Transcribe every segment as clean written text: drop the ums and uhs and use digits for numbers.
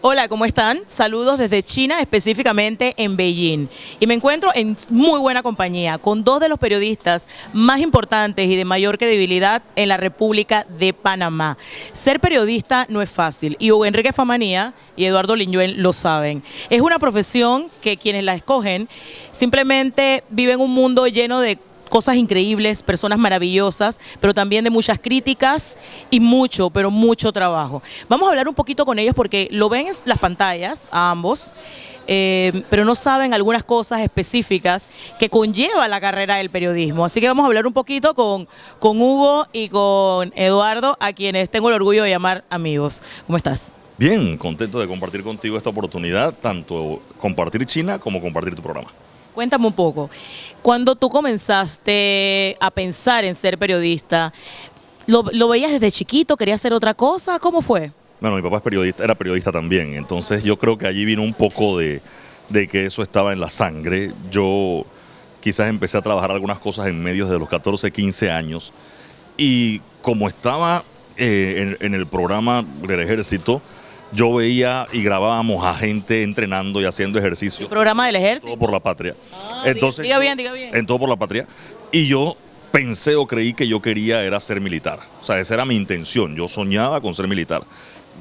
Hola, ¿cómo están? Saludos desde China, específicamente en Beijing. Y me encuentro en muy buena compañía con dos de los periodistas más importantes y de mayor credibilidad en la República de Panamá. Ser periodista no es fácil y Hugo Enrique Famanía y Eduardo Liñuel lo saben. Es una profesión que quienes la escogen simplemente viven un mundo lleno de cosas increíbles, personas maravillosas, pero también de muchas críticas y mucho, pero mucho trabajo. Vamos a hablar un poquito con ellos porque lo ven en las pantallas, a ambos, pero no saben algunas cosas específicas que conlleva la carrera del periodismo. Así que vamos a hablar un poquito con Hugo y con Eduardo, a quienes tengo el orgullo de llamar amigos. ¿Cómo estás? Bien, contento de compartir contigo esta oportunidad, tanto compartir China como compartir tu programa. Cuéntame un poco, cuando tú comenzaste a pensar en ser periodista, ¿lo veías desde chiquito? ¿Querías hacer otra cosa? ¿Cómo fue? Bueno, mi papá es periodista, era periodista también, entonces yo creo que allí vino un poco de que eso estaba en la sangre. Yo quizás empecé a trabajar algunas cosas en medios de los 14, 15 años y como estaba en el programa del ejército, yo veía y grabábamos a gente entrenando y haciendo ejercicio. ¿El programa del ejército? Todo por la patria. Entonces, diga bien. En todo por la patria. Y yo pensé o creí que yo quería era ser militar. O sea, esa era mi intención. Yo soñaba con ser militar.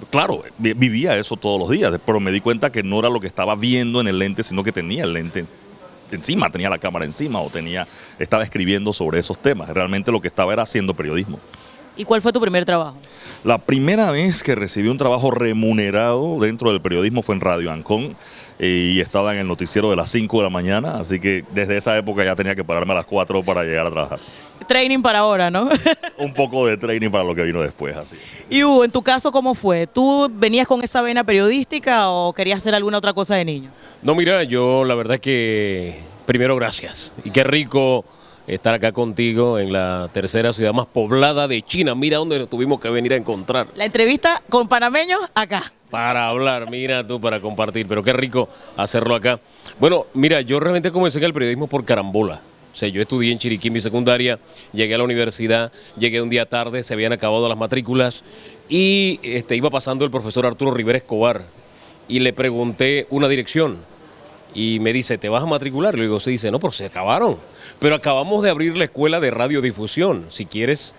Claro, vivía eso todos los días, pero me di cuenta que no era lo que estaba viendo en el lente, sino que tenía el lente encima, tenía la cámara encima o estaba escribiendo sobre esos temas. Realmente lo que estaba era haciendo periodismo. ¿Y cuál fue tu primer trabajo? La primera vez que recibí un trabajo remunerado dentro del periodismo fue en Radio Ancón y estaba en el noticiero de las 5 de la mañana, así que desde esa época ya tenía que pararme a las 4 para llegar a trabajar. Training para ahora, ¿no? Un poco de training para lo que vino después, así. Y Hugo, en tu caso, ¿cómo fue? ¿Tú venías con esa vena periodística o querías hacer alguna otra cosa de niño? No, mira, yo la verdad que primero gracias y qué rico estar acá contigo en la tercera ciudad más poblada de China. Mira dónde nos tuvimos que venir a encontrar. La entrevista con panameños acá. Para hablar, mira tú, para compartir, pero qué rico hacerlo acá. Bueno, mira, yo realmente comencé en el periodismo por carambola. O sea, yo estudié en Chiriquí mi secundaria, llegué a la universidad, llegué un día tarde, se habían acabado las matrículas y iba pasando el profesor Arturo Rivera Escobar y le pregunté una dirección. Y me dice, ¿te vas a matricular? Le digo, sí. Dice, no, pero se acabaron. Pero acabamos de abrir la escuela de radiodifusión. Si quieres,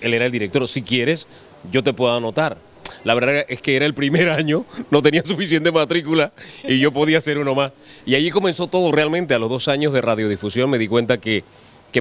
él era el director, si quieres, yo te puedo anotar. La verdad es que era el primer año, no tenía suficiente matrícula y yo podía hacer uno más. Y allí comenzó todo realmente. A los 2 años de radiodifusión me di cuenta que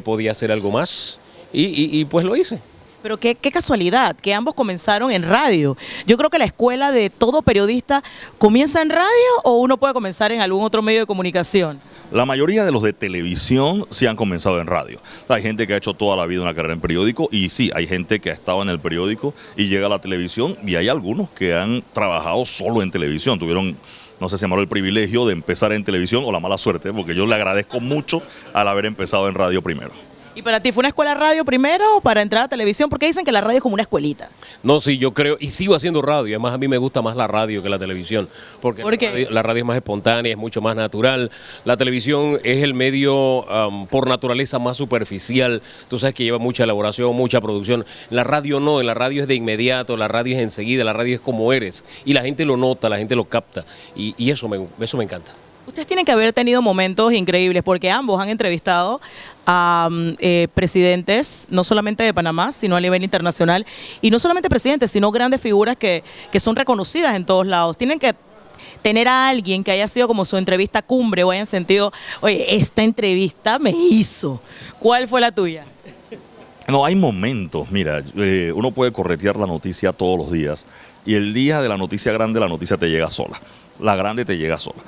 podía hacer algo más y pues lo hice. Pero qué casualidad, que ambos comenzaron en radio. Yo creo que la escuela de todo periodista comienza en radio o uno puede comenzar en algún otro medio de comunicación. La mayoría de los de televisión sí han comenzado en radio. Hay gente que ha hecho toda la vida una carrera en periódico y sí, hay gente que ha estado en el periódico y llega a la televisión y hay algunos que han trabajado solo en televisión. Tuvieron, no sé si llamarlo el privilegio de empezar en televisión o la mala suerte, porque yo le agradezco mucho al haber empezado en radio primero. ¿Y para ti fue una escuela de radio primero o para entrar a televisión? Porque dicen que la radio es como una escuelita. No, sí, yo creo, y sigo haciendo radio, además a mí me gusta más la radio que la televisión, porque ¿por qué? La radio es más espontánea, es mucho más natural, la televisión es el medio por naturaleza más superficial, tú sabes que lleva mucha elaboración, mucha producción, la radio no, en la radio es de inmediato, la radio es enseguida, la radio es como eres, y la gente lo nota, la gente lo capta, y eso me encanta. Ustedes tienen que haber tenido momentos increíbles porque ambos han entrevistado a presidentes, no solamente de Panamá, sino a nivel internacional. Y no solamente presidentes, sino grandes figuras que son reconocidas en todos lados. Tienen que tener a alguien que haya sido como su entrevista cumbre o hayan sentido, oye, esta entrevista me hizo. ¿Cuál fue la tuya? No, hay momentos, mira, uno puede corretear la noticia todos los días y el día de la noticia grande la noticia te llega sola, la grande te llega sola.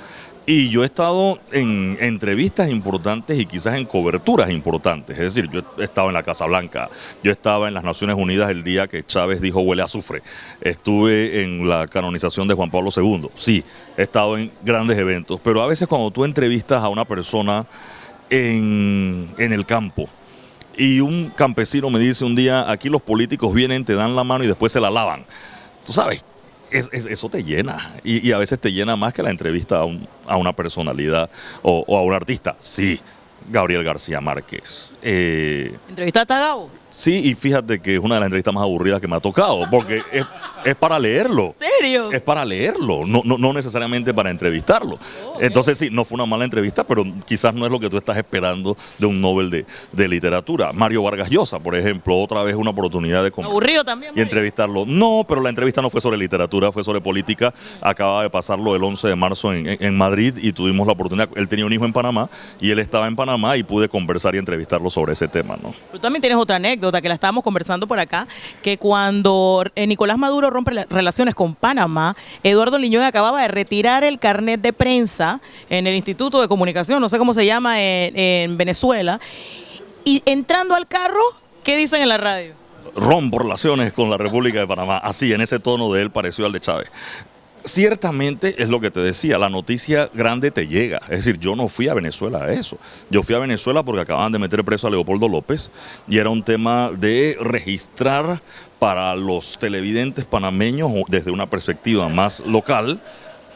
Y yo he estado en entrevistas importantes y quizás en coberturas importantes, es decir, yo he estado en la Casa Blanca, yo estaba en las Naciones Unidas el día que Chávez dijo huele a azufre, estuve en la canonización de Juan Pablo II, sí, he estado en grandes eventos, pero a veces cuando tú entrevistas a una persona en el campo, y un campesino me dice un día, aquí los políticos vienen, te dan la mano y después se la lavan. Tú sabes, eso te llena. Y a veces te llena más que la entrevista a una personalidad o a un artista. Sí, Gabriel García Márquez. ¿Entrevistaste a Gabo? Sí, y fíjate que es una de las entrevistas más aburridas que me ha tocado, porque es para leerlo. ¿En serio? Es para leerlo, no necesariamente para entrevistarlo. Entonces sí, no fue una mala entrevista, pero quizás no es lo que tú estás esperando de un Nobel de literatura. Mario Vargas Llosa, por ejemplo, otra vez una oportunidad de Aburrido también, y Mario. entrevistarlo. No, pero la entrevista no fue sobre literatura, fue sobre política. Acaba de pasarlo el 11 de marzo en Madrid y tuvimos la oportunidad. Él tenía un hijo en Panamá y él estaba en Panamá y pude conversar y entrevistarlo sobre ese tema, ¿no? Tú también tienes otra anécdota que la estábamos conversando por acá, que cuando Nicolás Maduro rompe relaciones con Panamá, Eduardo Liñón acababa de retirar el carnet de prensa en el Instituto de Comunicación, no sé cómo se llama, en Venezuela, y entrando al carro, ¿qué dicen en la radio? Rompo relaciones con la República de Panamá. Así, en ese tono de él pareció al de Chávez. Ciertamente es lo que te decía, la noticia grande te llega. Es decir, yo no fui a Venezuela a eso. Yo fui a Venezuela porque acababan de meter preso a Leopoldo López y era un tema de registrar para los televidentes panameños desde una perspectiva más local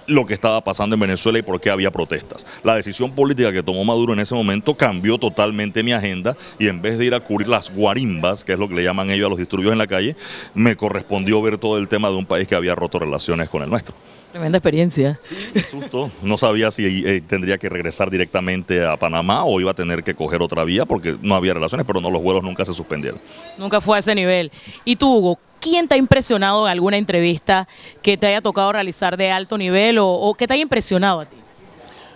lo que estaba pasando en Venezuela y por qué había protestas. La decisión política que tomó Maduro en ese momento cambió totalmente mi agenda y en vez de ir a cubrir las guarimbas, que es lo que le llaman ellos a los disturbios en la calle, me correspondió ver todo el tema de un país que había roto relaciones con el nuestro. Tremenda experiencia. Sí, qué susto. No sabía si tendría que regresar directamente a Panamá o iba a tener que coger otra vía porque no había relaciones, pero no, los vuelos nunca se suspendieron. Nunca fue a ese nivel. ¿Y tú, Hugo, quién te ha impresionado en alguna entrevista que te haya tocado realizar de alto nivel o que te haya impresionado a ti?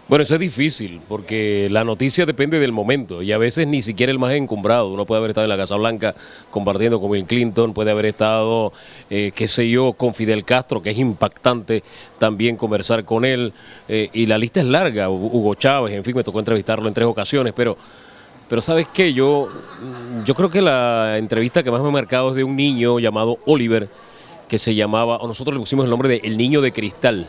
Bueno, eso es difícil porque la noticia depende del momento y a veces ni siquiera el más encumbrado. Uno puede haber estado en la Casa Blanca compartiendo con Bill Clinton, puede haber estado, qué sé yo, con Fidel Castro, que es impactante también conversar con él. Y la lista es larga, Hugo Chávez, en fin, me tocó entrevistarlo en 3 ocasiones, pero ¿sabes qué? Yo creo que la entrevista que más me ha marcado es de un niño llamado Oliver, que se llamaba, o nosotros le pusimos el nombre de El Niño de Cristal.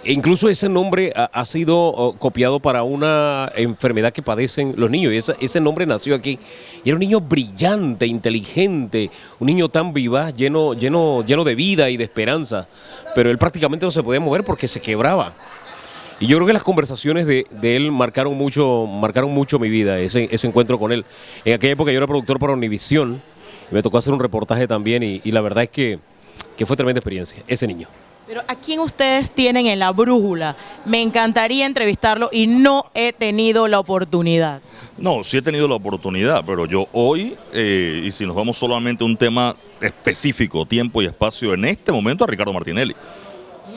E incluso ese nombre ha sido copiado para una enfermedad que padecen los niños, y ese nombre nació aquí. Y era un niño brillante, inteligente, un niño tan vivaz, lleno de vida y de esperanza, pero él prácticamente no se podía mover porque se quebraba. Y yo creo que las conversaciones de él marcaron mucho mi vida, ese encuentro con él. En aquella época yo era productor para Univisión, y me tocó hacer un reportaje también, y la verdad es que fue tremenda experiencia, ese niño. Pero ¿a quién ustedes tienen en la brújula? Me encantaría entrevistarlo y no he tenido la oportunidad. No, sí he tenido la oportunidad, pero yo hoy, y si nos vamos solamente a un tema específico, tiempo y espacio, en este momento a Ricardo Martinelli.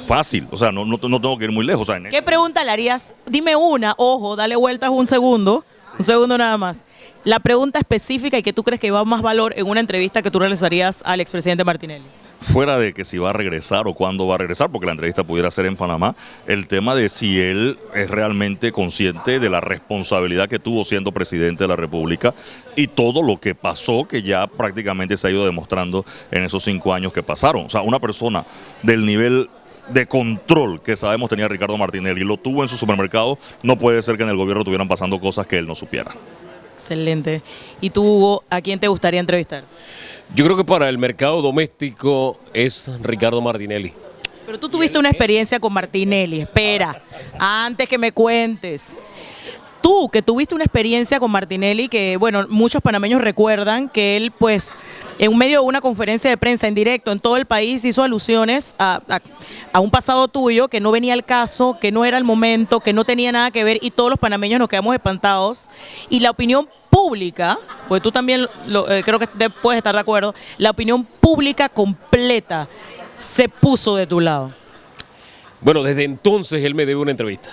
Fácil, o sea, no tengo que ir muy lejos. O sea, ¿Qué pregunta le harías? Dime una, ojo, dale vueltas un segundo nada más. La pregunta específica y que tú crees que va más valor en una entrevista que tú realizarías al expresidente Martinelli. Fuera de que si va a regresar o cuándo va a regresar, porque la entrevista pudiera ser en Panamá, el tema de si él es realmente consciente de la responsabilidad que tuvo siendo presidente de la República y todo lo que pasó, que ya prácticamente se ha ido demostrando en esos 5 años que pasaron. O sea, una persona del nivel de control que sabemos tenía Ricardo Martinelli y lo tuvo en su supermercado, no puede ser que en el gobierno estuvieran pasando cosas que él no supiera. Excelente. ¿Y tú, Hugo, a quién te gustaría entrevistar? Yo creo que para el mercado doméstico es Ricardo Martinelli. Pero tú tuviste una experiencia con Martinelli. Espera, antes que me cuentes. Tú, que tuviste una experiencia con Martinelli, que, bueno, muchos panameños recuerdan que él, pues, en medio de una conferencia de prensa en directo en todo el país, hizo alusiones a un pasado tuyo que no venía al caso, que no era el momento, que no tenía nada que ver, y todos los panameños nos quedamos espantados. Y la opinión pública, pues tú también creo que puedes estar de acuerdo, la opinión pública completa se puso de tu lado. Bueno, desde entonces él me debe una entrevista.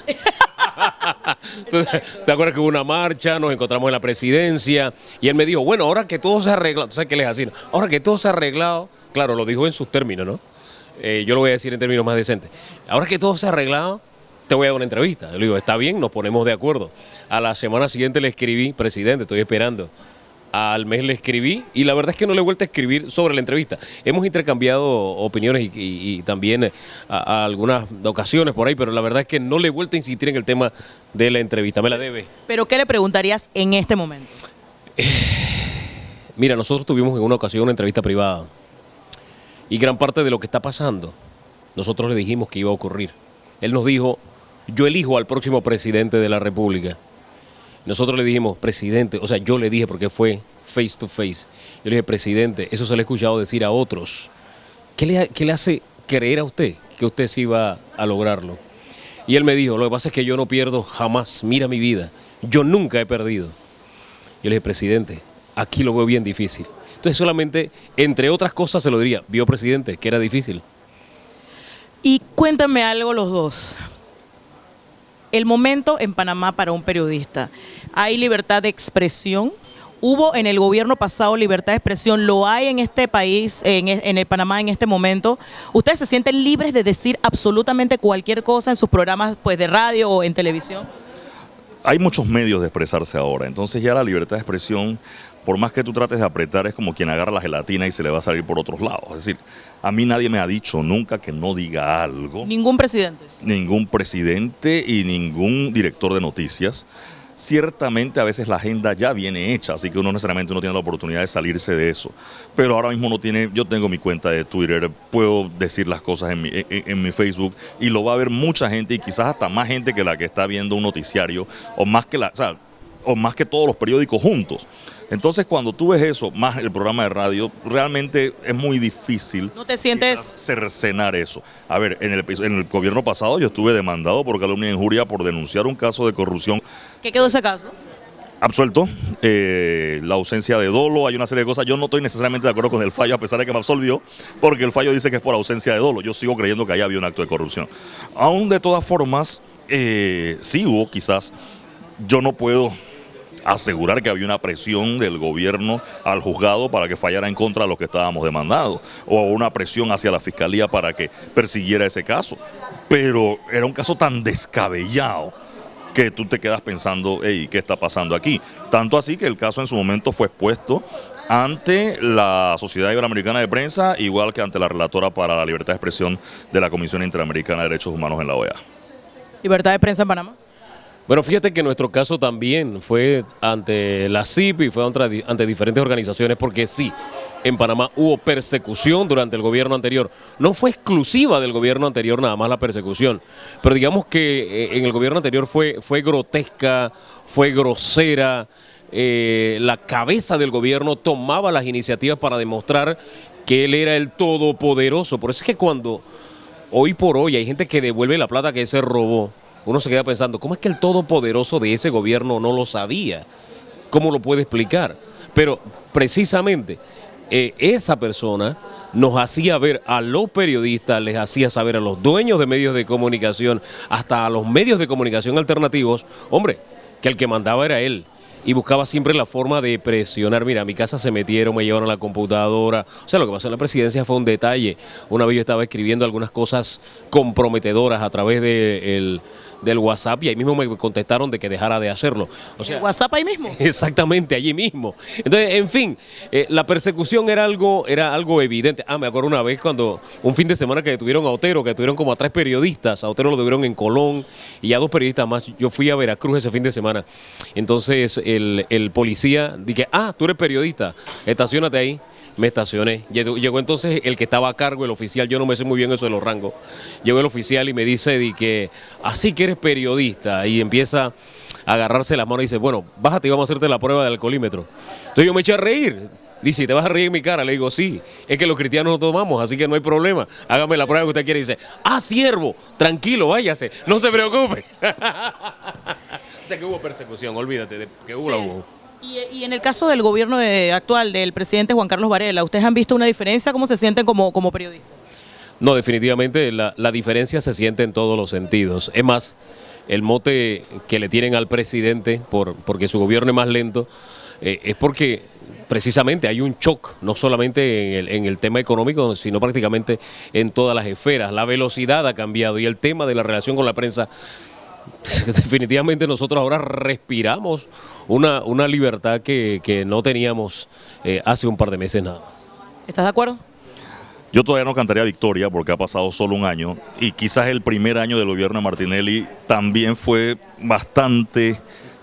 Entonces, ¿te acuerdas que hubo una marcha? Nos encontramos en la presidencia y él me dijo, bueno, ahora que todo se ha arreglado, ¿tú sabes qué les decía? Ahora que todo se ha arreglado, claro, lo dijo en sus términos, ¿no? Yo lo voy a decir en términos más decentes. Ahora que todo se ha arreglado, te voy a dar una entrevista. Yo le digo, está bien, nos ponemos de acuerdo. A la semana siguiente le escribí, presidente, estoy esperando. Al mes le escribí y la verdad es que no le he vuelto a escribir sobre la entrevista. Hemos intercambiado opiniones y también a algunas ocasiones por ahí, pero la verdad es que no le he vuelto a insistir en el tema de la entrevista. Me la debe. ¿Pero qué le preguntarías en este momento? Mira, nosotros tuvimos en una ocasión una entrevista privada y gran parte de lo que está pasando, nosotros le dijimos que iba a ocurrir. Él nos dijo, yo elijo al próximo presidente de la República. Nosotros le dijimos, presidente, o sea, yo le dije, porque fue face to face, yo le dije, presidente, eso se lo he escuchado decir a otros. ¿Qué le hace creer a usted que usted sí va a lograrlo? Y él me dijo, lo que pasa es que yo no pierdo jamás, mira mi vida, yo nunca he perdido. Yo le dije, presidente, aquí lo veo bien difícil. Entonces solamente, entre otras cosas, se lo diría, vio presidente, que era difícil. Y cuéntame algo los dos. El momento en Panamá para un periodista. ¿Hay libertad de expresión? ¿Hubo en el gobierno pasado libertad de expresión? ¿Lo hay en este país, en el Panamá en este momento? ¿Ustedes se sienten libres de decir absolutamente cualquier cosa en sus programas pues, de radio o en televisión? Hay muchos medios de expresarse ahora, entonces ya la libertad de expresión, por más que tú trates de apretar, es como quien agarra la gelatina y se le va a salir por otros lados. Es decir, a mí nadie me ha dicho nunca que no diga algo. ¿Ningún presidente? Ningún presidente y ningún director de noticias. Ciertamente a veces la agenda ya viene hecha, así que uno necesariamente no tiene la oportunidad de salirse de eso. Pero ahora mismo no tiene, yo tengo mi cuenta de Twitter, puedo decir las cosas en mi Facebook y lo va a ver mucha gente y quizás hasta más gente que la que está viendo un noticiario o más que todos los periódicos juntos. Entonces cuando tú ves eso, más el programa de radio, realmente es muy difícil. ¿No te sientes cercenar eso? A ver, en el gobierno pasado yo estuve demandado por calumnia e injuria por denunciar un caso de corrupción. ¿Qué quedó ese caso? Absuelto, la ausencia de dolo, hay una serie de cosas. Yo no estoy necesariamente de acuerdo con el fallo a pesar de que me absolvió, porque el fallo dice que es por ausencia de dolo. Yo sigo creyendo que ahí había un acto de corrupción. Aún de todas formas, sí hubo quizás, yo no puedo asegurar que había una presión del gobierno al juzgado para que fallara en contra de lo que estábamos demandando, o una presión hacia la fiscalía para que persiguiera ese caso. Pero era un caso tan descabellado que tú te quedas pensando, hey, ¿qué está pasando aquí? Tanto así que el caso en su momento fue expuesto ante la Sociedad Iberoamericana de Prensa, igual que ante la relatora para la libertad de expresión de la Comisión Interamericana de Derechos Humanos en la OEA. ¿Libertad de prensa en Panamá? Bueno, fíjate que nuestro caso también fue ante la CIP y fue ante diferentes organizaciones, porque sí, en Panamá hubo persecución durante el gobierno anterior. No fue exclusiva del gobierno anterior nada más la persecución, pero digamos que en el gobierno anterior fue grotesca, fue grosera. La cabeza del gobierno tomaba las iniciativas para demostrar que él era el todopoderoso. Por eso es que cuando hoy por hoy hay gente que devuelve la plata que se robó, uno se queda pensando, ¿cómo es que el todopoderoso de ese gobierno no lo sabía? ¿Cómo lo puede explicar? Pero precisamente esa persona nos hacía ver a los periodistas, les hacía saber a los dueños de medios de comunicación, hasta a los medios de comunicación alternativos, hombre, que el que mandaba era él. Y buscaba siempre la forma de presionar. Mira, a mi casa se metieron, me llevaron la computadora. O sea, lo que pasó en la presidencia fue un detalle. Una vez yo estaba escribiendo algunas cosas comprometedoras a través del WhatsApp y ahí mismo me contestaron de que dejara de hacerlo. O sea, ¿el WhatsApp ahí mismo? Exactamente, allí mismo. Entonces, en fin, la persecución era algo evidente. Me acuerdo una vez cuando un fin de semana que detuvieron a Otero, que detuvieron como a 3 periodistas. A Otero lo detuvieron en Colón y a 2 periodistas más. Yo fui a Veracruz ese fin de semana. Entonces el policía dije, tú eres periodista, estaciónate ahí. Me estacioné. Llegó entonces el que estaba a cargo, el oficial, yo no me sé muy bien eso de los rangos. Llegó el oficial y me dice que así que eres periodista, y empieza a agarrarse las manos y dice, bueno, bájate y vamos a hacerte la prueba del alcoholímetro. Entonces yo me eché a reír. Dice, ¿te vas a reír en mi cara? Le digo, sí, es que los cristianos no tomamos, así que no hay problema. Hágame la prueba que usted quiere. Y dice, siervo, tranquilo, váyase, no se preocupe. O sea que hubo persecución, olvídate de que hubo. Sí. Y en el caso del gobierno actual del presidente Juan Carlos Varela, ¿ustedes han visto una diferencia? ¿Cómo se sienten como periodistas? No, definitivamente la diferencia se siente en todos los sentidos. Es más, el mote que le tienen al presidente porque su gobierno es más lento, es porque precisamente hay un shock, no solamente en el tema económico, sino prácticamente en todas las esferas. La velocidad ha cambiado y el tema de la relación con la prensa, definitivamente nosotros ahora respiramos una libertad que no teníamos hace un par de meses nada más. ¿Estás de acuerdo? Yo todavía no cantaría victoria porque ha pasado solo un año y quizás el primer año del gobierno de Martinelli también fue bastante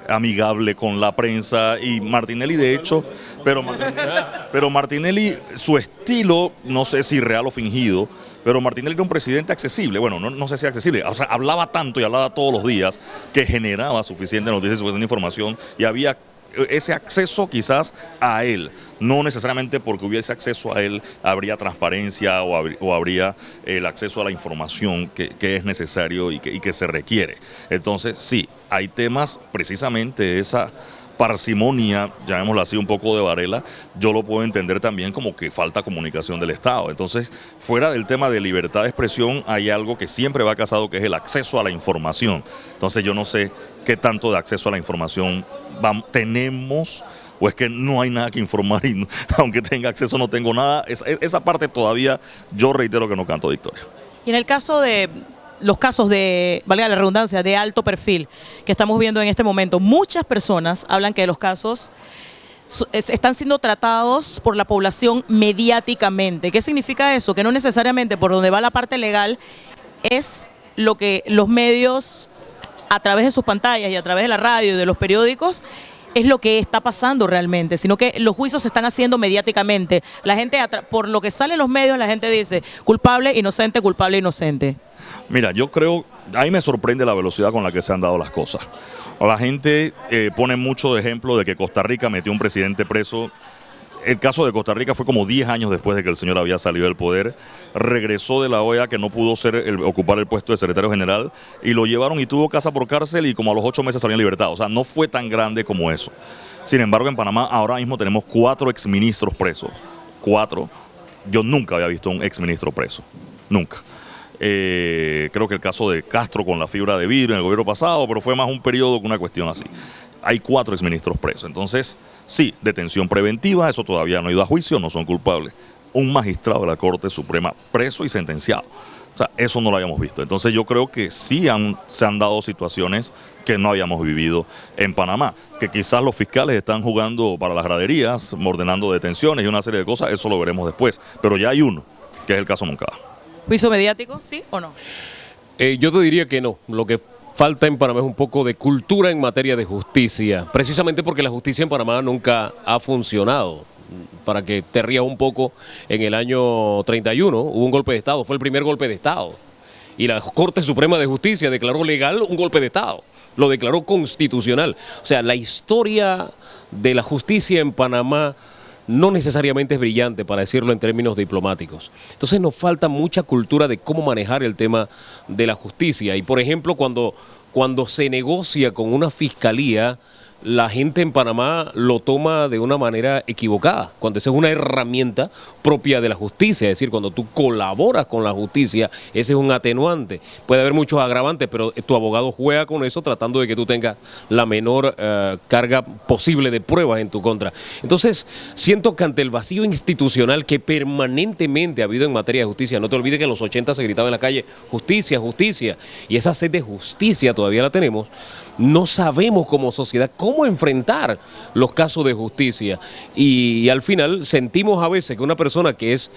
amigable con la prensa y Martinelli de hecho, pero Martinelli su estilo, no sé si real o fingido, Pero Martinelli era un presidente accesible, bueno, no sé si accesible, o sea, hablaba tanto y hablaba todos los días que generaba suficiente noticias, suficiente información y había ese acceso quizás a él, no necesariamente porque hubiese acceso a él habría transparencia o habría el acceso a la información que es necesario y que se requiere. Entonces sí, hay temas precisamente esa parsimonia, llamémoslo así, un poco de Varela, yo lo puedo entender también como que falta comunicación del Estado. Entonces, fuera del tema de libertad de expresión, hay algo que siempre va casado, que es el acceso a la información. Entonces, yo no sé qué tanto de acceso a la información tenemos, o es que no hay nada que informar y aunque tenga acceso no tengo nada. Esa parte todavía yo reitero que no canto victoria. Y en el caso de los casos de, valga la redundancia, de alto perfil que estamos viendo en este momento, muchas personas hablan que los casos están siendo tratados por la población mediáticamente. ¿Qué significa eso? Que no necesariamente por donde va la parte legal es lo que los medios, a través de sus pantallas y a través de la radio y de los periódicos, es lo que está pasando realmente, sino que los juicios se están haciendo mediáticamente. La gente, por lo que sale en los medios, la gente dice culpable, inocente, culpable, inocente. Mira, yo creo, ahí me sorprende la velocidad con la que se han dado las cosas. La gente pone mucho de ejemplo de que Costa Rica metió un presidente preso. El caso de Costa Rica fue como 10 años después de que el señor había salido del poder. Regresó de la OEA, que no pudo ocupar el puesto de secretario general, y lo llevaron y tuvo casa por cárcel y como a los 8 meses salió en libertad. O sea, no fue tan grande como eso. Sin embargo, en Panamá ahora mismo tenemos 4 exministros presos. 4. Yo nunca había visto un exministro preso. Nunca. Creo que el caso de Castro con la fibra de vidrio en el gobierno pasado, pero fue más un periodo que una cuestión así. Hay 4 exministros presos. Entonces, sí, detención preventiva, eso todavía no ha ido a juicio, no son culpables. Un magistrado de la Corte Suprema preso y sentenciado. O sea, eso no lo habíamos visto. Entonces yo creo que sí se han dado situaciones que no habíamos vivido en Panamá. Que quizás los fiscales están jugando para las graderías, ordenando detenciones y una serie de cosas, eso lo veremos después. Pero ya hay uno, que es el caso Moncada. ¿Juicio mediático, sí o no? Yo te diría que no. Lo que falta en Panamá es un poco de cultura en materia de justicia, precisamente porque la justicia en Panamá nunca ha funcionado. Para que te rías un poco, en el año 31 hubo un golpe de Estado, fue el primer golpe de Estado. Y la Corte Suprema de Justicia declaró legal un golpe de Estado, lo declaró constitucional. O sea, la historia de la justicia en Panamá no necesariamente es brillante, para decirlo en términos diplomáticos. Entonces nos falta mucha cultura de cómo manejar el tema de la justicia. Y por ejemplo, cuando se negocia con una fiscalía, la gente en Panamá lo toma de una manera equivocada, cuando esa es una herramienta propia de la justicia, es decir, cuando tú colaboras con la justicia, ese es un atenuante. Puede haber muchos agravantes, pero tu abogado juega con eso tratando de que tú tengas la menor carga posible de pruebas en tu contra. Entonces, siento que ante el vacío institucional que permanentemente ha habido en materia de justicia, no te olvides que en los 80 se gritaba en la calle, justicia, justicia, y esa sed de justicia todavía la tenemos. No sabemos como sociedad cómo enfrentar los casos de justicia y al final sentimos a veces que una persona que es,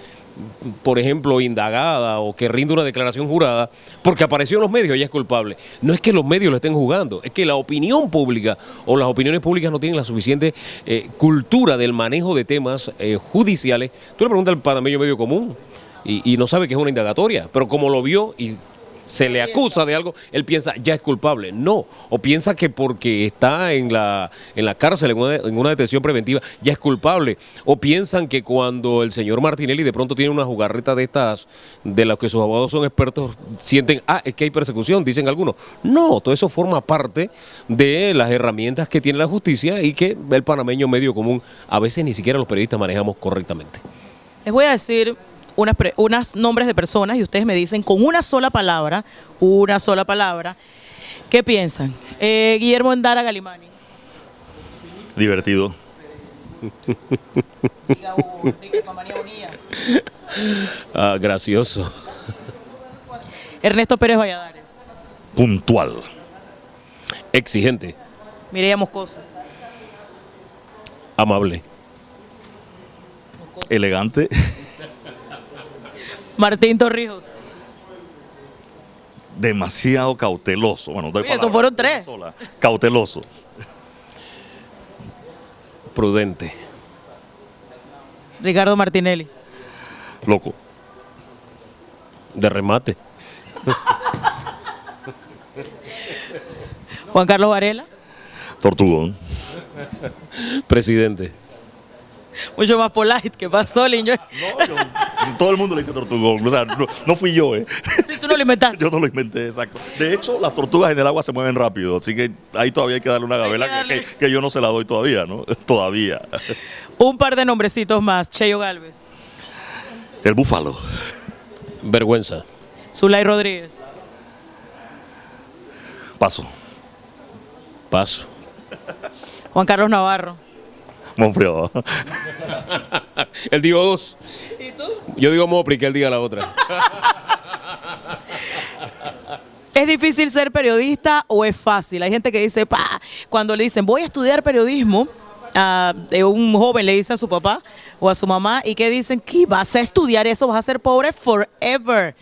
por ejemplo, indagada o que rinde una declaración jurada, porque apareció en los medios, ella es culpable. No es que los medios lo estén juzgando, es que la opinión pública o las opiniones públicas no tienen la suficiente cultura del manejo de temas judiciales. Tú le preguntas al panameño medio común y no sabe que es una indagatoria, pero como lo vio y se le acusa de algo, él piensa ya es culpable. No, o piensa que porque está en la cárcel, en una detención preventiva, ya es culpable. O piensan que cuando el señor Martinelli de pronto tiene una jugarreta de estas, de las que sus abogados son expertos, sienten, es que hay persecución, dicen algunos. No, todo eso forma parte de las herramientas que tiene la justicia y que el panameño medio común, a veces ni siquiera los periodistas manejamos correctamente. Les voy a decir unas nombres de personas y ustedes me dicen con una sola palabra, ¿qué piensan? Guillermo Endara Galimani. Divertido. Diga Enrique Famanía Bonilla. Gracioso. Ernesto Pérez Valladares. Puntual. Exigente. Mireya Moscoso. Amable. Elegante. Martín Torrijos. Demasiado cauteloso. Bueno, doy Oye, fueron 3. Cauteloso. Prudente. Ricardo Martinelli. Loco. De remate. Juan Carlos Varela, Tortugón. Presidente. mucho más polite que Pastolin. Todo el mundo le dice tortugón. O sea, no fui yo, ¿eh? Si tú no lo inventaste. Yo no lo inventé, exacto. De hecho, las tortugas en el agua se mueven rápido, así que ahí todavía hay que darle una gabela que yo no se la doy todavía, ¿no? Todavía. Un par de nombrecitos más. Cheyo Galvez, El búfalo. Vergüenza. Zulay Rodríguez, Paso. Paso. Juan Carlos Navarro. Monfredo. Él dijo dos. ¿Y tú? Yo digo Mopri, que él diga la otra. ¿Es difícil ser periodista o es fácil? Hay gente que dice, cuando le dicen, voy a estudiar periodismo, un joven le dice a su papá o a su mamá, y que dicen, que vas a estudiar eso, vas a ser pobre forever.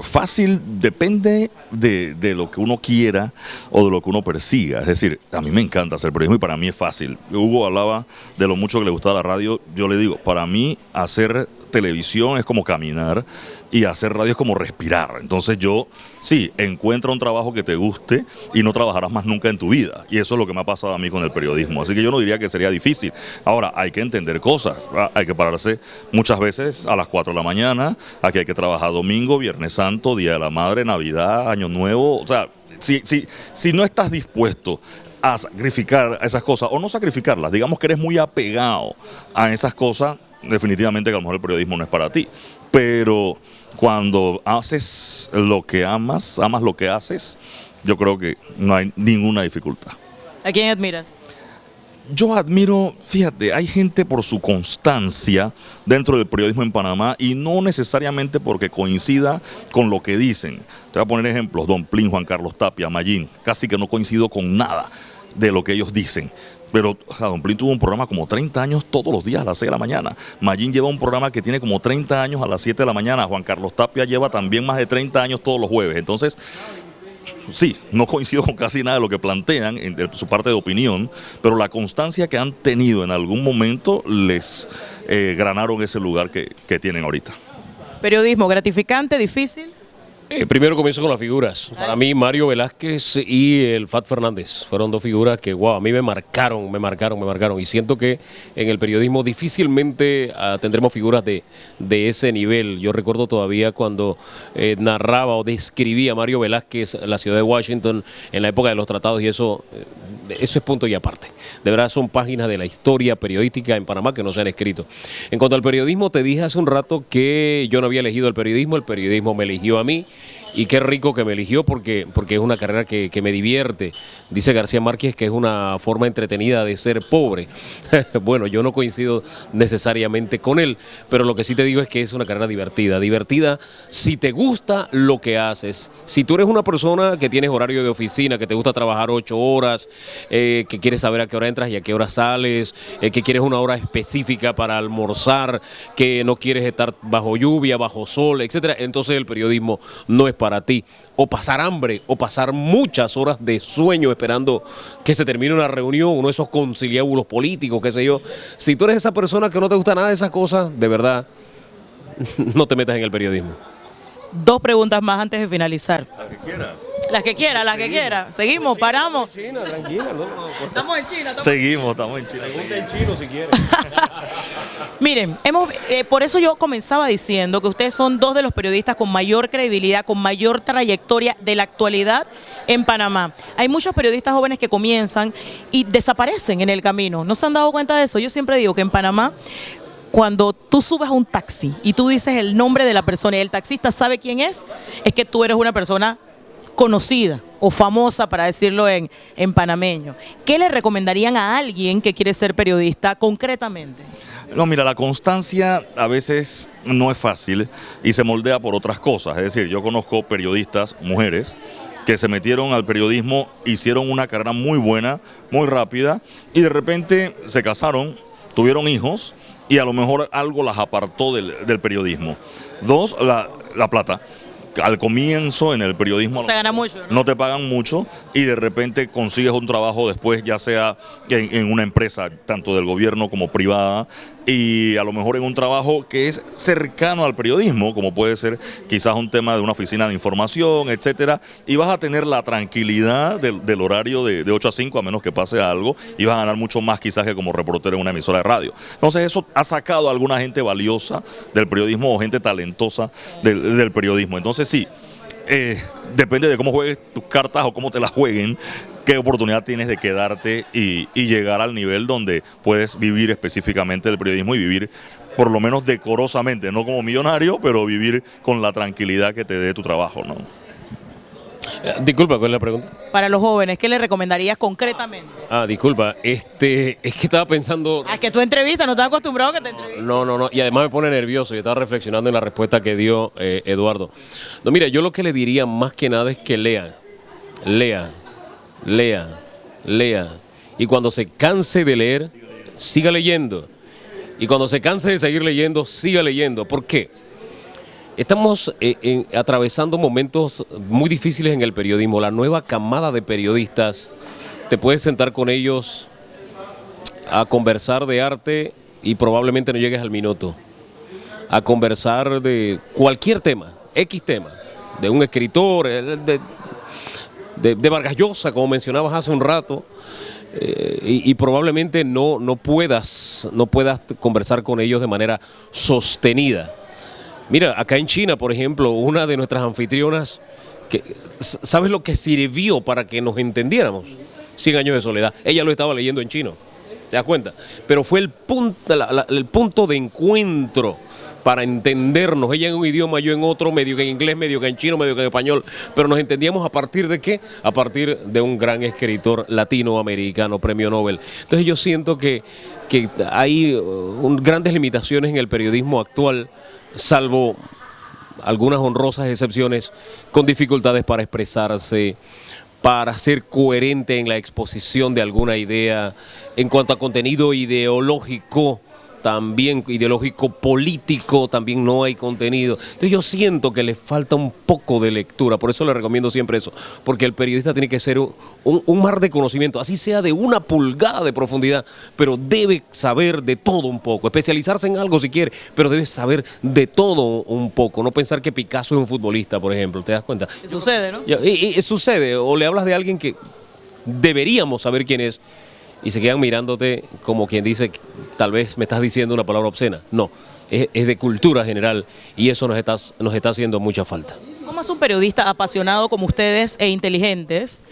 Fácil depende de lo que uno quiera o de lo que uno persiga. Es decir, a mí me encanta hacer periodismo y para mí es fácil. Hugo hablaba de lo mucho que le gustaba la radio. Yo le digo, para mí hacer televisión es como caminar y hacer radio es como respirar. Entonces yo, sí, encuentra un trabajo que te guste y no trabajarás más nunca en tu vida. Y eso es lo que me ha pasado a mí con el periodismo. Así que yo no diría que sería difícil. Ahora, hay que entender cosas. Hay que pararse muchas veces a las 4 de la mañana. Aquí hay que trabajar domingo, Viernes Santo, Día de la Madre, Navidad, Año Nuevo. O sea, si no estás dispuesto a sacrificar esas cosas, o no sacrificarlas, digamos que eres muy apegado a esas cosas, definitivamente que a lo mejor el periodismo no es para ti. Pero cuando haces lo que amas lo que haces, yo creo que no hay ninguna dificultad. ¿A quién admiras? Yo admiro, fíjate, hay gente por su constancia dentro del periodismo en Panamá y no necesariamente porque coincida con lo que dicen. Te voy a poner ejemplos, Don Plin, Juan Carlos Tapia, Mayín, casi que no coincido con nada de lo que ellos dicen. Pero Don Plin tuvo un programa como 30 años todos los días a las 6 de la mañana. Mayín lleva un programa que tiene como 30 años a las 7 de la mañana. Juan Carlos Tapia lleva también más de 30 años todos los jueves. Entonces, sí, no coincido con casi nada de lo que plantean en su parte de opinión, pero la constancia que han tenido en algún momento les ganaron ese lugar que tienen ahorita. Periodismo, gratificante, difícil. Primero comienzo con las figuras. Para mí, Mario Velázquez y el Fat Fernández fueron dos figuras que, wow, a mí me marcaron. Y siento que en el periodismo difícilmente tendremos figuras de ese nivel. Yo recuerdo todavía cuando narraba o describía a Mario Velázquez la ciudad de Washington en la época de los tratados, y eso es punto y aparte. De verdad son páginas de la historia periodística en Panamá que no se han escrito. En cuanto al periodismo, te dije hace un rato que yo no había elegido el periodismo me eligió a mí. Y qué rico que me eligió porque es una carrera que me divierte. Dice García Márquez que es una forma entretenida de ser pobre. Bueno, yo no coincido necesariamente con él, pero lo que sí te digo es que es una carrera divertida. Divertida si te gusta lo que haces. Si tú eres una persona que tienes horario de oficina, que te gusta trabajar 8 horas, que quieres saber a qué hora entras y a qué hora sales, que quieres una hora específica para almorzar, que no quieres estar bajo lluvia, bajo sol, etcétera, entonces el periodismo no es para ti. O pasar hambre, o pasar muchas horas de sueño esperando que se termine una reunión, uno de esos conciliábulos políticos, qué sé yo. Si tú eres esa persona que no te gusta nada de esas cosas, de verdad, no te metas en el periodismo. 2 preguntas más antes de finalizar. Las que quiera. Seguimos, paramos. China, tranquila. Estamos en China. Estamos en China. Pregunta en chino si quieres. Miren, por eso yo comenzaba diciendo que ustedes son 2 de los periodistas con mayor credibilidad, con mayor trayectoria de la actualidad en Panamá. Hay muchos periodistas jóvenes que comienzan y desaparecen en el camino. ¿No se han dado cuenta de eso? Yo siempre digo que en Panamá, cuando tú subes a un taxi y tú dices el nombre de la persona y el taxista sabe quién es que tú eres una persona conocida o famosa, para decirlo en panameño. ¿Qué le recomendarían a alguien que quiere ser periodista concretamente? No, mira, la constancia a veces no es fácil y se moldea por otras cosas. Es decir, yo conozco periodistas, mujeres, que se metieron al periodismo, hicieron una carrera muy buena, muy rápida, y de repente se casaron, tuvieron hijos, y a lo mejor algo las apartó del periodismo. 2, la plata. Al comienzo en el periodismo se gana mucho, ¿no? No te pagan mucho y de repente consigues un trabajo después, ya sea en una empresa tanto del gobierno como privada, y a lo mejor en un trabajo que es cercano al periodismo, como puede ser quizás un tema de una oficina de información, etcétera, y vas a tener la tranquilidad del horario de 8 a 5, a menos que pase algo, y vas a ganar mucho más quizás que como reportero en una emisora de radio. Entonces eso ha sacado a alguna gente valiosa del periodismo o gente talentosa del periodismo. Entonces sí, depende de cómo juegues tus cartas o cómo te las jueguen, qué oportunidad tienes de quedarte y llegar al nivel donde puedes vivir específicamente del periodismo y vivir por lo menos decorosamente, no como millonario, pero vivir con la tranquilidad que te dé tu trabajo, ¿no? Disculpa, ¿cuál es la pregunta? Para los jóvenes, ¿qué le recomendarías concretamente? Disculpa, es que estaba pensando... Es que tu entrevista, no estás acostumbrado a que te entrevisten. No, y además me pone nervioso, yo estaba reflexionando en la respuesta que dio Eduardo. No, mira, yo lo que le diría más que nada es que lea, y cuando se canse de leer, siga leyendo, y cuando se canse de seguir leyendo, siga leyendo. ¿Por qué? Estamos atravesando momentos muy difíciles en el periodismo. La nueva camada de periodistas, te puedes sentar con ellos a conversar de arte y probablemente no llegues al minuto, a conversar de cualquier tema, X tema, de un escritor, de Vargas Llosa, como mencionabas hace un rato, y probablemente no puedas conversar con ellos de manera sostenida. Mira, acá en China, por ejemplo, una de nuestras anfitrionas, ¿sabes lo que sirvió para que nos entendiéramos? 100 años de soledad. Ella lo estaba leyendo en chino, ¿te das cuenta? Pero fue el punto de encuentro para entendernos. Ella en un idioma, yo en otro, medio que en inglés, medio que en chino, medio que en español, pero nos entendíamos ¿a partir de qué? A partir de un gran escritor latinoamericano, premio Nobel. Entonces yo siento que hay grandes limitaciones en el periodismo actual, salvo algunas honrosas excepciones, con dificultades para expresarse, para ser coherente en la exposición de alguna idea, en cuanto a contenido ideológico, también ideológico político, también no hay contenido. Entonces yo siento que le falta un poco de lectura, por eso le recomiendo siempre eso, porque el periodista tiene que ser un mar de conocimiento, así sea de 1 pulgada de profundidad, pero debe saber de todo un poco, especializarse en algo si quiere, pero debe saber de todo un poco, no pensar que Picasso es un futbolista, por ejemplo, ¿te das cuenta? Sucede, ¿no? Y sucede, o le hablas de alguien que deberíamos saber quién es, y se quedan mirándote como quien dice, tal vez me estás diciendo una palabra obscena. No, es de cultura general y eso nos está haciendo mucha falta. ¿Cómo es un periodista apasionado como ustedes e inteligentes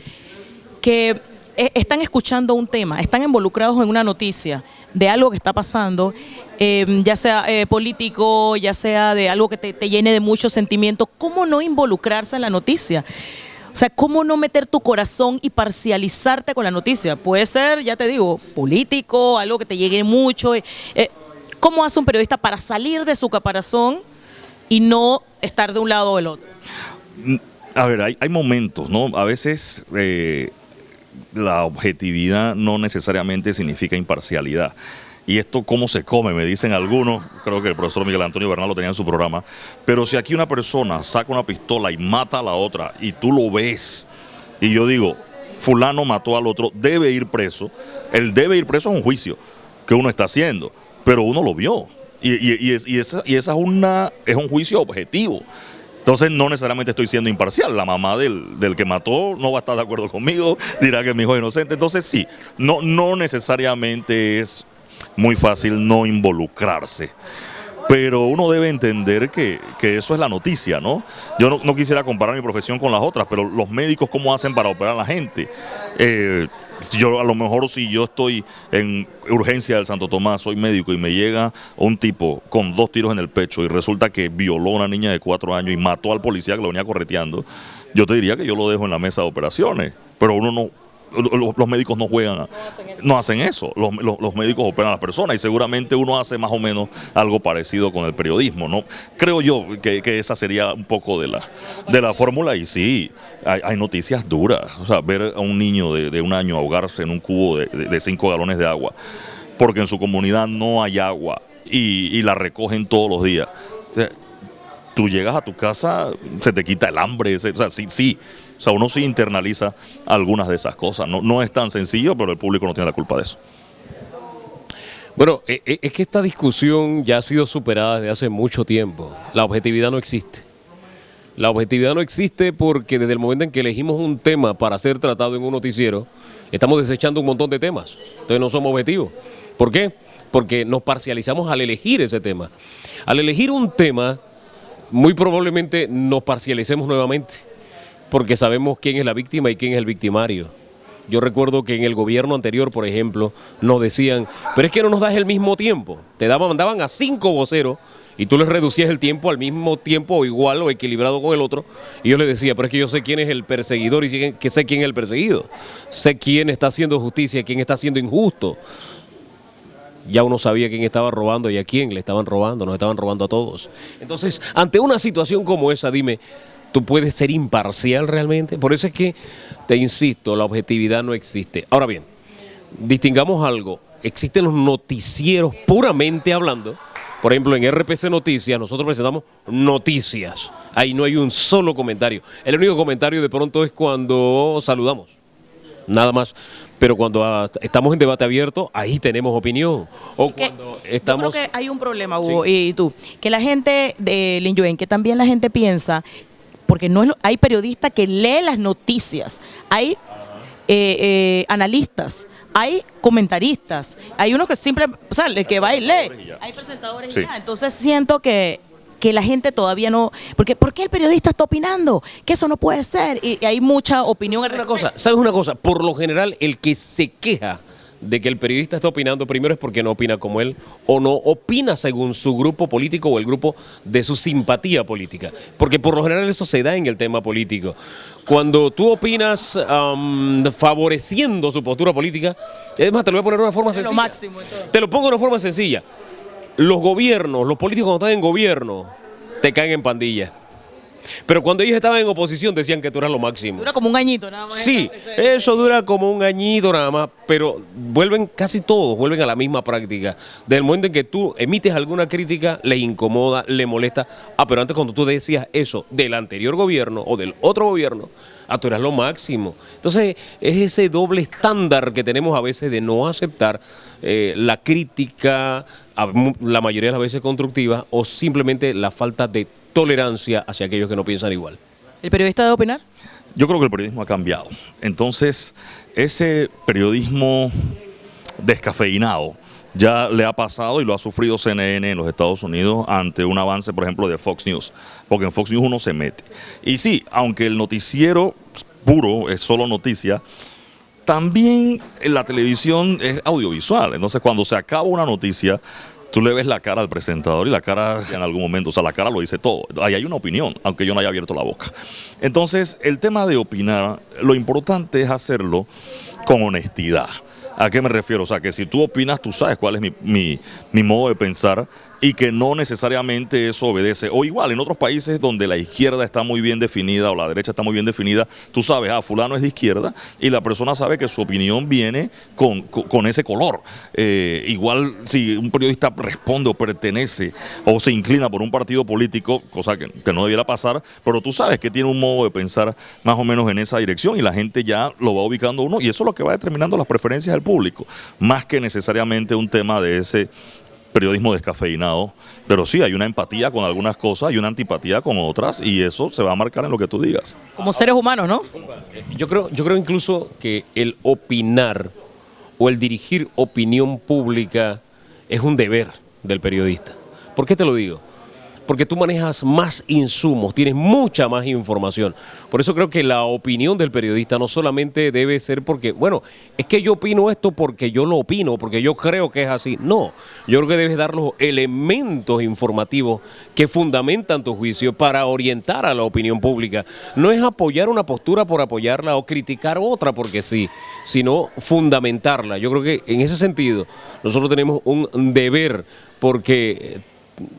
que están escuchando un tema, están involucrados en una noticia de algo que está pasando, ya sea político, ya sea de algo que te llene de mucho sentimiento? ¿Cómo no involucrarse en la noticia? O sea, ¿cómo no meter tu corazón y parcializarte con la noticia? Puede ser, ya te digo, político, algo que te llegue mucho. ¿Cómo hace un periodista para salir de su caparazón y no estar de un lado o del otro? A ver, hay momentos, ¿no? A veces la objetividad no necesariamente significa imparcialidad. Y esto cómo se come, me dicen algunos, creo que el profesor Miguel Antonio Bernal lo tenía en su programa, pero si aquí una persona saca una pistola y mata a la otra y tú lo ves, y yo digo, fulano mató al otro, debe ir preso, él debe ir preso a un juicio que uno está haciendo, pero uno lo vio, y esa es un juicio objetivo. Entonces no necesariamente estoy siendo imparcial, la mamá del que mató no va a estar de acuerdo conmigo, dirá que mi hijo es inocente, entonces sí, no necesariamente es muy fácil no involucrarse, pero uno debe entender que eso es la noticia, ¿no? Yo no quisiera comparar mi profesión con las otras, pero los médicos, ¿cómo hacen para operar a la gente? Yo a lo mejor si yo estoy en urgencia del Santo Tomás, soy médico y me llega un tipo con 2 tiros en el pecho y resulta que violó a una niña de 4 años y mató al policía que lo venía correteando, yo te diría que yo lo dejo en la mesa de operaciones, pero uno no. Los médicos no juegan, no hacen eso. Los médicos operan a las personas y seguramente uno hace más o menos algo parecido con el periodismo, ¿no? Creo yo que esa sería un poco de la fórmula. Y sí, hay noticias duras. O sea, ver a un niño de 1 año ahogarse en un cubo de 5 galones de agua porque en su comunidad no hay agua y la recogen todos los días. O sea, tú llegas a tu casa, se te quita el hambre. O sea, sí. O sea, uno sí internaliza algunas de esas cosas. No es tan sencillo, pero el público no tiene la culpa de eso. Bueno, es que esta discusión ya ha sido superada desde hace mucho tiempo. La objetividad no existe. La objetividad no existe porque desde el momento en que elegimos un tema para ser tratado en un noticiero, estamos desechando un montón de temas. Entonces no somos objetivos. ¿Por qué? Porque nos parcializamos al elegir ese tema. Al elegir un tema, muy probablemente nos parcialicemos nuevamente, porque sabemos quién es la víctima y quién es el victimario. Yo recuerdo que en el gobierno anterior, por ejemplo, nos decían, pero es que no nos das el mismo tiempo. Mandaban a 5 voceros y tú les reducías el tiempo al mismo tiempo o igual o equilibrado con el otro. Y yo les decía, pero es que yo sé quién es el perseguidor y sé quién es el perseguido. Sé quién está haciendo justicia, quién está siendo injusto. Ya uno sabía quién estaba robando y a quién le estaban robando, nos estaban robando a todos. Entonces, ante una situación como esa, dime, ¿tú puedes ser imparcial realmente? Por eso es que, te insisto, la objetividad no existe. Ahora bien, distingamos algo. Existen los noticieros puramente hablando. Por ejemplo, en RPC Noticias nosotros presentamos noticias. Ahí no hay un solo comentario. El único comentario de pronto es cuando saludamos. Nada más. Pero cuando estamos en debate abierto, ahí tenemos opinión. O cuando estamos... Yo creo que hay un problema, Hugo, sí. Y tú, que la gente de Lin Yuen, que también la gente piensa, porque no es, hay periodistas que leen las noticias, hay analistas, hay comentaristas, hay unos que simple, o sea, el que va y lee, hay presentadores y ya. Entonces siento que la gente todavía no... Porque ¿por qué el periodista está opinando? Que eso no puede ser. Y hay mucha opinión al respecto. ¿Sabes una cosa? Por lo general, el que se queja de que el periodista está opinando primero es porque no opina como él o no opina según su grupo político o el grupo de su simpatía política. Porque por lo general eso se da en el tema político. Cuando tú opinas favoreciendo su postura política, es más, te lo voy a poner de una forma sencilla. Lo máximo, entonces. Te lo pongo de una forma sencilla. Los gobiernos, los políticos cuando están en gobierno, te caen en pandilla. Pero cuando ellos estaban en oposición decían que tú eras lo máximo. Dura como un añito nada más. Sí, eso dura como un añito nada más, pero casi todos vuelven a la misma práctica. Desde el momento en que tú emites alguna crítica, les incomoda, les molesta. Pero antes cuando tú decías eso del anterior gobierno o del otro gobierno, tú eras lo máximo. Entonces es ese doble estándar que tenemos a veces de no aceptar la crítica, la mayoría de las veces constructiva, o simplemente la falta de tolerancia hacia aquellos que no piensan igual. ¿El periodista debe opinar? Yo creo que el periodismo ha cambiado. Entonces, ese periodismo descafeinado ya le ha pasado y lo ha sufrido CNN en los Estados Unidos ante un avance, por ejemplo, de Fox News. Porque en Fox News uno se mete. Y sí, aunque el noticiero puro es solo noticia, también la televisión es audiovisual. Entonces, cuando se acaba una noticia, tú le ves la cara al presentador y la cara en algún momento, o sea, la cara lo dice todo. Ahí hay una opinión, aunque yo no haya abierto la boca. Entonces, el tema de opinar, lo importante es hacerlo con honestidad. ¿A qué me refiero? O sea, que si tú opinas, tú sabes cuál es mi modo de pensar y que no necesariamente eso obedece. O igual, en otros países donde la izquierda está muy bien definida o la derecha está muy bien definida, tú sabes, fulano es de izquierda y la persona sabe que su opinión viene con ese color. Igual, si un periodista responde o pertenece o se inclina por un partido político, cosa que no debiera pasar, pero tú sabes que tiene un modo de pensar más o menos en esa dirección y la gente ya lo va ubicando uno y eso es lo que va determinando las preferencias del público, más que necesariamente un tema de ese periodismo descafeinado, pero sí hay una empatía con algunas cosas y una antipatía con otras y eso se va a marcar en lo que tú digas. Como seres humanos, ¿no? Yo creo incluso que el opinar o el dirigir opinión pública es un deber del periodista. ¿Por qué te lo digo? Porque tú manejas más insumos, tienes mucha más información. Por eso creo que la opinión del periodista no solamente debe ser porque, bueno, es que yo opino esto porque yo lo opino, porque yo creo que es así. No, yo creo que debes dar los elementos informativos que fundamentan tu juicio para orientar a la opinión pública. No es apoyar una postura por apoyarla o criticar otra porque sí, sino fundamentarla. Yo creo que en ese sentido nosotros tenemos un deber porque...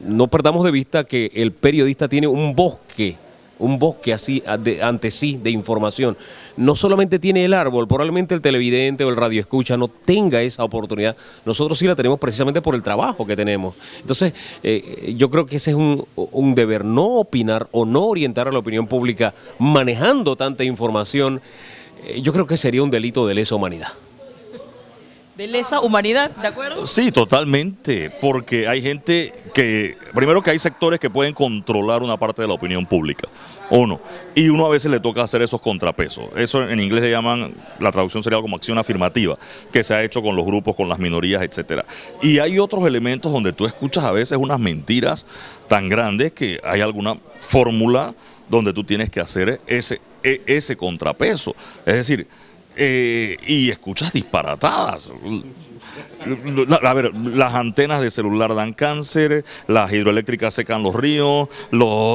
No perdamos de vista que el periodista tiene un bosque así ante sí de información. No solamente tiene el árbol, probablemente el televidente o el radioescucha no tenga esa oportunidad. Nosotros sí la tenemos precisamente por el trabajo que tenemos. Entonces, yo creo que ese es un deber, no opinar o no orientar a la opinión pública manejando tanta información. Yo creo que sería un delito de lesa humanidad. De lesa humanidad, ¿de acuerdo? Sí, totalmente, porque hay gente que, primero que hay sectores que pueden controlar una parte de la opinión pública, uno, y uno a veces le toca hacer esos contrapesos. Eso en inglés le llaman, la traducción sería como acción afirmativa, que se ha hecho con los grupos, con las minorías, etcétera. Y hay otros elementos donde tú escuchas a veces unas mentiras tan grandes que hay alguna fórmula donde tú tienes que hacer ese contrapeso. Es decir, y escuchas disparatadas. A ver, las antenas de celular dan cáncer, las hidroeléctricas secan los ríos,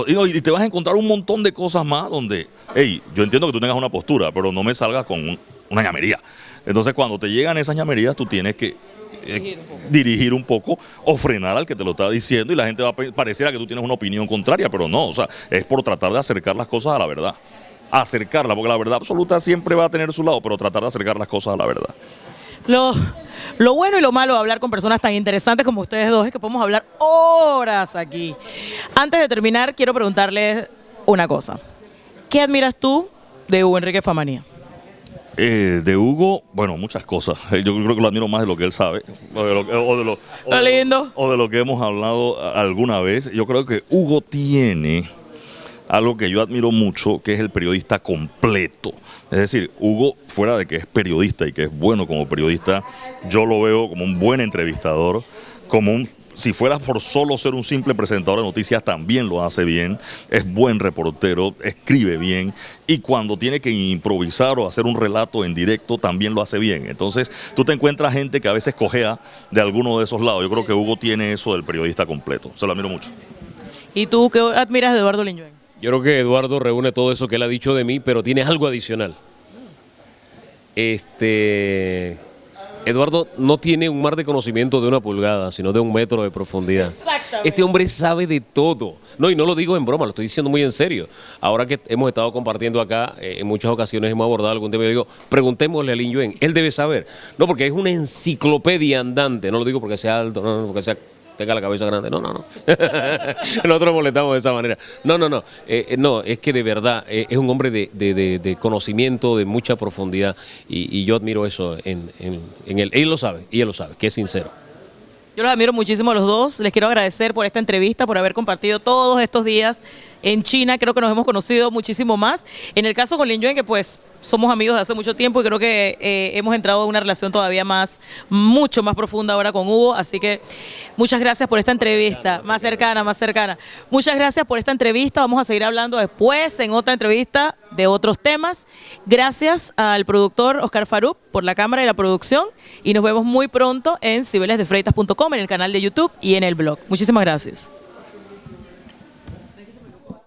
y te vas a encontrar un montón de cosas más donde, hey, yo entiendo que tú tengas una postura, pero no me salgas con una ñamería. Entonces, cuando te llegan esas ñamerías, tú tienes que dirigir un poco o frenar al que te lo está diciendo, y la gente va a pareciera que tú tienes una opinión contraria, pero no, o sea, es por tratar de acercar las cosas a la verdad. Acercarla, porque la verdad absoluta siempre va a tener su lado, pero tratar de acercar las cosas a la verdad. Lo bueno y lo malo de hablar con personas tan interesantes como ustedes dos es que podemos hablar horas aquí. Antes de terminar, quiero preguntarles una cosa. ¿Qué admiras tú de Hugo Enrique Famanía? De Hugo, bueno, muchas cosas. Yo creo que lo admiro más de lo que él sabe, o de lo que hemos hablado alguna vez. Yo creo que Hugo tiene algo que yo admiro mucho, que es el periodista completo. Es decir, Hugo, fuera de que es periodista y que es bueno como periodista, yo lo veo como un buen entrevistador, si fuera por solo ser un simple presentador de noticias, también lo hace bien, es buen reportero, escribe bien, y cuando tiene que improvisar o hacer un relato en directo, también lo hace bien. Entonces, tú te encuentras gente que a veces cojea de alguno de esos lados. Yo creo que Hugo tiene eso del periodista completo, se lo admiro mucho. ¿Y tú qué admiras de Eduardo Linjoen? Yo creo que Eduardo reúne todo eso que él ha dicho de mí, pero tiene algo adicional. Eduardo no tiene un mar de conocimiento de 1 pulgada, sino de 1 metro de profundidad. Exactamente. Este hombre sabe de todo. No, y no lo digo en broma, lo estoy diciendo muy en serio. Ahora que hemos estado compartiendo acá, en muchas ocasiones hemos abordado algún tema, yo digo, preguntémosle a Linjoen, él debe saber. No, porque es una enciclopedia andante, no lo digo porque sea alto, no, porque tenga la cabeza grande, no. Nosotros molestamos de esa manera. No, es que de verdad es un hombre de conocimiento, de mucha profundidad, y yo admiro eso en él. Él lo sabe, y él lo sabe, que es sincero. Yo los admiro muchísimo a los dos. Les quiero agradecer por esta entrevista, por haber compartido todos estos días en China. Creo que nos hemos conocido muchísimo más. En el caso con Linjoen, que pues somos amigos de hace mucho tiempo, y creo que hemos entrado en una relación todavía mucho más profunda ahora con Hugo. Así que muchas gracias por esta entrevista, más cercana. Muchas gracias por esta entrevista. Vamos a seguir hablando después en otra entrevista de otros temas. Gracias al productor Oscar Farup por la cámara y la producción, y nos vemos muy pronto en cibelesdefreitas.com, en el canal de YouTube y en el blog. Muchísimas gracias.